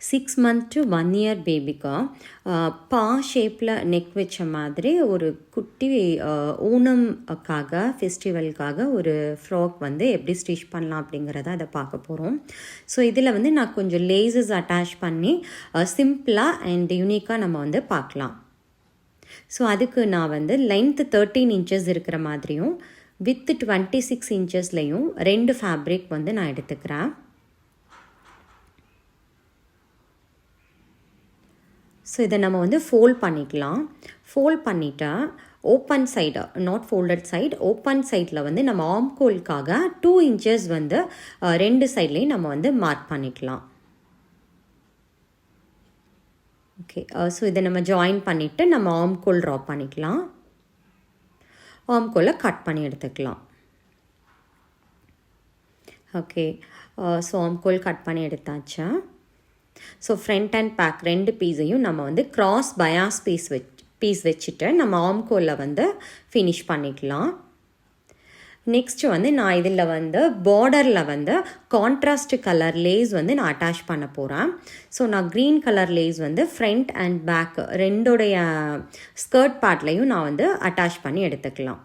6 month to 1 year பேபிக்கு பா ஷேப்பில் நெக் வச்ச மாதிரி ஒரு குட்டி ஓணம்க்காக ஃபெஸ்டிவலுக்காக ஒரு ஃப்ராக் வந்து எப்படி ஸ்டிச் பண்ணலாம் அப்படிங்கிறத அதை பார்க்க போகிறோம். ஸோ இதில் வந்து நான் கொஞ்சம் லேசஸ் அட்டாச் பண்ணி சிம்பிளாக அண்ட் யூனிக்காக நம்ம வந்து பார்க்கலாம். ஸோ அதுக்கு நான் வந்து லென்த்து 13 inches இருக்கிற மாதிரியும் வித்து 26 inchesலையும் 2 ஃபேப்ரிக் வந்து நான் எடுத்துக்கிறேன். ஸோ இதை நம்ம வந்து ஃபோல்ட் பண்ணிக்கலாம். ஃபோல்ட் பண்ணிவிட்டு open side, not folded side, open சைடில் வந்து நம்ம ஆம்கோலுக்காக 2 inches வந்து 2 சைட்லேயும் நம்ம வந்து மார்க் பண்ணிக்கலாம். ஓகே, ஸோ இதை நம்ம ஜாயின் பண்ணிவிட்டு நம்ம ஆம்கோல் ட்ரா பண்ணிக்கலாம். ஆம்கோலை கட் பண்ணி எடுத்துக்கலாம். ஓகே, ஸோ ஆம்கோல் கட் பண்ணி எடுத்தாச்சா. ஸோ ஃப்ரண்ட் அண்ட் பேக் 2 பீஸையும் நம்ம வந்து கிராஸ் பயாஸ் பீஸ் வச்சுட்டு நம்ம ஆம்கோலில் வந்து ஃபினிஷ் பண்ணிக்கலாம். நெக்ஸ்ட்டு வந்து நான் இதில் வந்து பார்டரில் வந்து கான்ட்ராஸ்ட் கலர் லேஸ் வந்து நான் அட்டாச் பண்ண போகிறேன். ஸோ நான் க்ரீன் கலர் லேஸ் வந்து ஃப்ரண்ட் அண்ட் பேக் ரெண்டோடைய ஸ்கர்ட் பார்ட்லையும் நான் வந்து அட்டாச் பண்ணி எடுத்துக்கலாம்.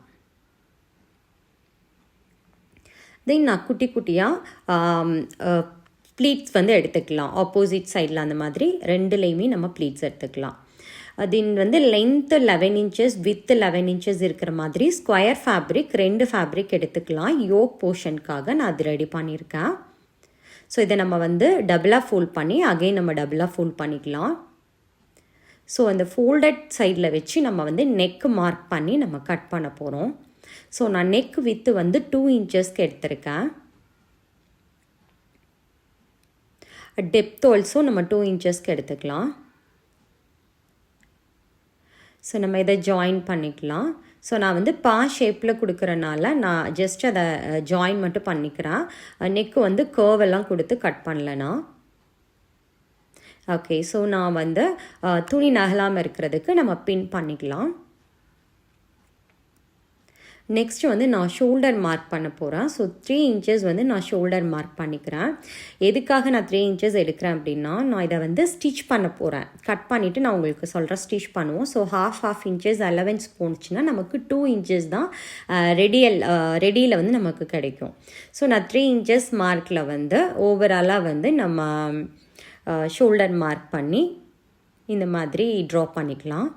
தென் நான் குட்டி குட்டியாக ப்ளீட்ஸ் வந்து எடுத்துக்கலாம். ஆப்போசிட் சைடில் அந்த மாதிரி ரெண்டுலேயுமே நம்ம ப்ளீட்ஸ் எடுத்துக்கலாம். தென் வந்து லென்த்து 11 inches வித் 11 inches இருக்கிற மாதிரி ஸ்கொயர் ஃபேப்ரிக் 2 ஃபேப்ரிக் எடுத்துக்கலாம். யோக் போர்ஷனுக்காக நான் அது ரெடி பண்ணியிருக்கேன். ஸோ இதை நம்ம வந்து டபுளாக ஃபோல்ட் பண்ணி அகைன் நம்ம டபுளாக ஃபோல்ட் பண்ணிக்கலாம். ஸோ அந்த ஃபோல்டட் சைடில் வச்சு நம்ம வந்து நெக்கு மார்க் பண்ணி நம்ம கட் பண்ண போகிறோம். ஸோ நான் நெக் வித்து வந்து 2 inchesக்கு எடுத்திருக்கேன். டெப்த் ஆல்சோ நம்ம 2 inchesக்கு எடுத்துக்கலாம். ஸோ நம்ம இதை ஜாயின் பண்ணிக்கலாம். ஸோ நான் வந்து பா ஷேப்பில் கொடுக்குறனால நான் ஜஸ்ட் அதை ஜாயின் மட்டும் பண்ணிக்கிறேன். நெக்கு வந்து கர்வெல்லாம் கொடுத்து கட் பண்ணலனா. ஓகே, ஸோ நான் வந்து துணி நகலாமல் இருக்கிறதுக்கு நம்ம பின் பண்ணிக்கலாம். நெக்ஸ்ட்டு வந்து நான் ஷோல்டர் மார்க் பண்ண போகிறேன். ஸோ 3 inches வந்து நான் ஷோல்டர் மார்க் பண்ணிக்கிறேன். எதுக்காக நான் 3 inches எடுக்கிறேன் அப்படின்னா, நான் இதை வந்து ஸ்டிச் பண்ண போகிறேன். கட் பண்ணிவிட்டு நான் உங்களுக்கு சொல்கிறேன் ஸ்டிச் பண்ணுவோம். ஸோ half inches அலவன்ஸ் போணுச்சுன்னா நமக்கு 2 inches தான் ரெடியில் வந்து நமக்கு கிடைக்கும். ஸோ நான் 3 inches மார்க்கில் வந்து ஓவராலாக வந்து நம்ம ஷோல்டர் மார்க் பண்ணி இந்த மாதிரி ட்ரா பண்ணிக்கலாம்.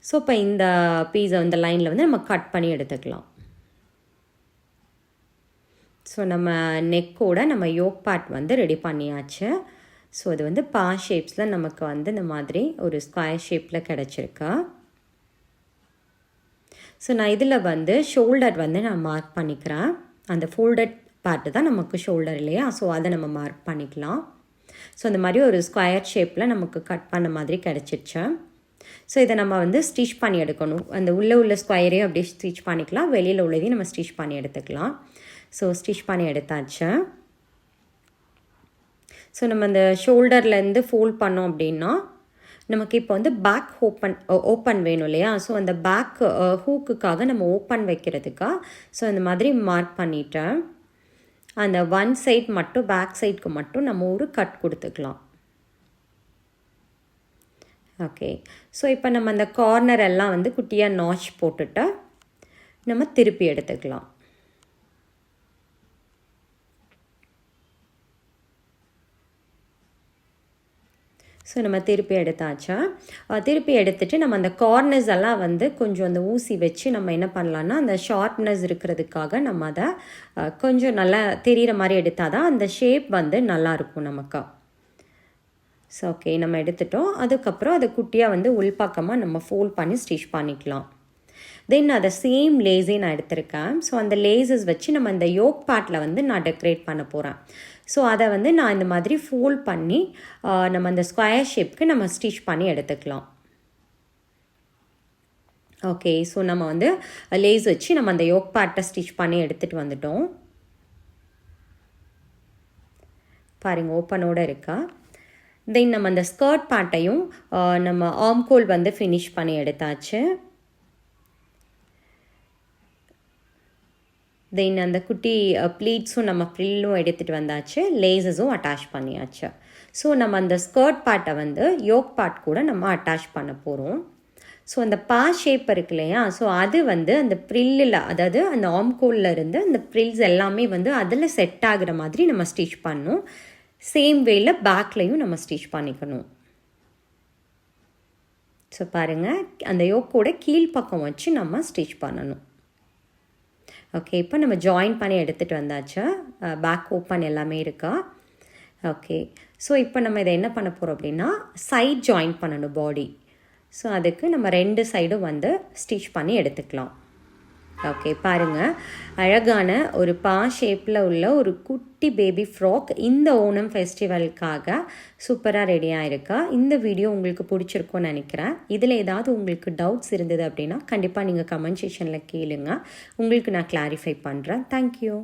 ஸோ இப்போ இந்த பீஸை இந்த லைனில் வந்து நம்ம கட் பண்ணி எடுத்துக்கலாம். ஸோ நம்ம நெக்கோட நம்ம யோக் பார்ட் வந்து ரெடி பண்ணியாச்சு. ஸோ இது வந்து பா ஷேப்ஸில் நமக்கு வந்து இந்த மாதிரி ஒரு ஸ்கொயர் ஷேப்பில் கிடச்சிருக்கு. ஸோ நான் இதில் வந்து ஷோல்டர் வந்து நான் மார்க் பண்ணிக்கிறேன். அந்த ஃபோல்டட் பார்ட்டு தான் நமக்கு ஷோல்டர் இல்லையா, ஸோ அதை நம்ம மார்க் பண்ணிக்கலாம். ஸோ இந்த மாதிரி ஒரு ஸ்கொயர் ஷேப்பில் நமக்கு கட் பண்ண மாதிரி கிடச்சிருச்சு. ஸோ இதை நம்ம வந்து ஸ்டிச் பண்ணி எடுக்கணும். அந்த உள்ள ஸ்கொயரையும் அப்படியே ஸ்டிச் பண்ணிக்கலாம், வெளியில் உள்ளதையும் நம்ம ஸ்டிச் பண்ணி எடுத்துக்கலாம். ஸோ ஸ்டிச் பண்ணி எடுத்தாச்சு. ஸோ நம்ம அந்த ஷோல்டர்லேருந்து ஃபோல்ட் பண்ணோம் அப்படின்னா நமக்கு இப்போ வந்து பேக் ஓப்பன் வேணும் இல்லையா. ஸோ அந்த பேக் ஹூக்குக்காக நம்ம ஓப்பன் வைக்கிறதுக்காக ஸோ இந்த மாதிரி மார்க் பண்ணிவிட்டேன். அந்த ஒன் சைட் மட்டும் பேக் சைடுக்கு மட்டும் நம்ம ஒரு கட் கொடுத்துக்கலாம். ஓகே, ஸோ இப்போ நம்ம அந்த கார்னர் எல்லாம் வந்து குட்டியாக நாச் போட்டுட்டு நம்ம திருப்பி எடுத்துக்கலாம். ஸோ நம்ம திருப்பி எடுத்தாச்சா. திருப்பி எடுத்துகிட்டு நம்ம அந்த கார்னர்ஸ் எல்லாம் வந்து கொஞ்சம் அந்த ஊசி வச்சு நம்ம என்ன பண்ணலான்னா அந்த ஷார்ப்னஸ் இருக்கிறதுக்காக நம்ம அதை கொஞ்சம் நல்லா தெரிகிற மாதிரி எடுத்தால் தான் அந்த ஷேப் வந்து நல்லாயிருக்கும் நமக்கு. ஸோ ஓகே, நம்ம எடுத்துட்டோம். அதுக்கப்புறம் அதை குட்டியாக வந்து உள்பக்கமாக நம்ம ஃபோல்ட் பண்ணி ஸ்டிச் பண்ணிக்கலாம். தென் அதை சேம் லேஸே நான் எடுத்திருக்கேன். ஸோ அந்த லேஸஸ் வச்சு நம்ம இந்த யோக் பார்ட்டில் வந்து நான் டெக்கரேட் பண்ண போகிறேன். ஸோ அதை வந்து நான் இந்த மாதிரி ஃபோல்ட் பண்ணி நம்ம அந்த ஸ்கொயர் ஷேப்க்கு நம்ம ஸ்டிச் பண்ணி எடுத்துக்கலாம். ஓகே, ஸோ நம்ம வந்து லேஸ் வச்சு நம்ம அந்த யோக் பார்ட்டை ஸ்டிச் பண்ணி எடுத்துகிட்டு வந்துட்டோம். பாருங்கள், ஓப்பனோடு இருக்கா. தென் நம்ம அந்த ஸ்கர்ட் பார்ட்டையும் நம்ம ஆம்கோல் வந்து ஃபினிஷ் பண்ணி எடுத்தாச்சு. தென் அந்த குட்டி ப்ளீட்ஸும் நம்ம ஃப்ரில்லும் எடுத்துகிட்டு வந்தாச்சு, லேசஸும் அட்டாச் பண்ணியாச்சு. ஸோ நம்ம அந்த ஸ்கர்ட் பார்ட்டை வந்து யோக் பார்ட் கூட நம்ம அட்டாச் பண்ண போகிறோம். ஸோ அந்த பா ஷேப் இருக்கு இல்லையா, ஸோ அது வந்து அந்த ப்ரில்லில், அதாவது அந்த ஆம்கோலில் இருந்து அந்த ப்ரில்ஸ் எல்லாமே வந்து அதில் செட் ஆகிற மாதிரி நம்ம ஸ்டிச் பண்ணணும். சேம் வேல பேக்லேயும் நம்ம ஸ்டிச் பண்ணிக்கணும். ஸோ பாருங்கள், அந்த யோக்கோட கீழ்ப்பக்கம் வச்சு நம்ம ஸ்டிச் பண்ணணும். ஓகே, இப்போ நம்ம ஜாயின் பண்ணி எடுத்துகிட்டு வந்தாச்சு. பேக் ஓப்பன் எல்லாமே இருக்கா? ஓகே, ஸோ இப்போ நம்ம இதை என்ன பண்ண போகிறோம் அப்படின்னா, சைட் ஜாயின் பண்ணணும் பாடி. ஸோ அதுக்கு நம்ம 2 சைடும் வந்து ஸ்டிச் பண்ணி எடுத்துக்கலாம். ஓகே, பாருங்கள், அழகான ஒரு பா ஷேப்பில் உள்ள ஒரு குட்டி பேபி ஃப்ராக் இந்த ஓணம் ஃபெஸ்டிவலுக்காக சூப்பராக ரெடியாக இருக்கா. இந்த வீடியோ உங்களுக்கு பிடிச்சிருக்கும்னு நினைக்கிறேன். இதில் ஏதாவது உங்களுக்கு டவுட்ஸ் இருந்தது அப்படின்னா கண்டிப்பாக நீங்கள் கமெண்ட் செக்ஷனில் கேளுங்க, உங்களுக்கு நான் கிளாரிஃபை பண்ணுறேன். தேங்க்யூ.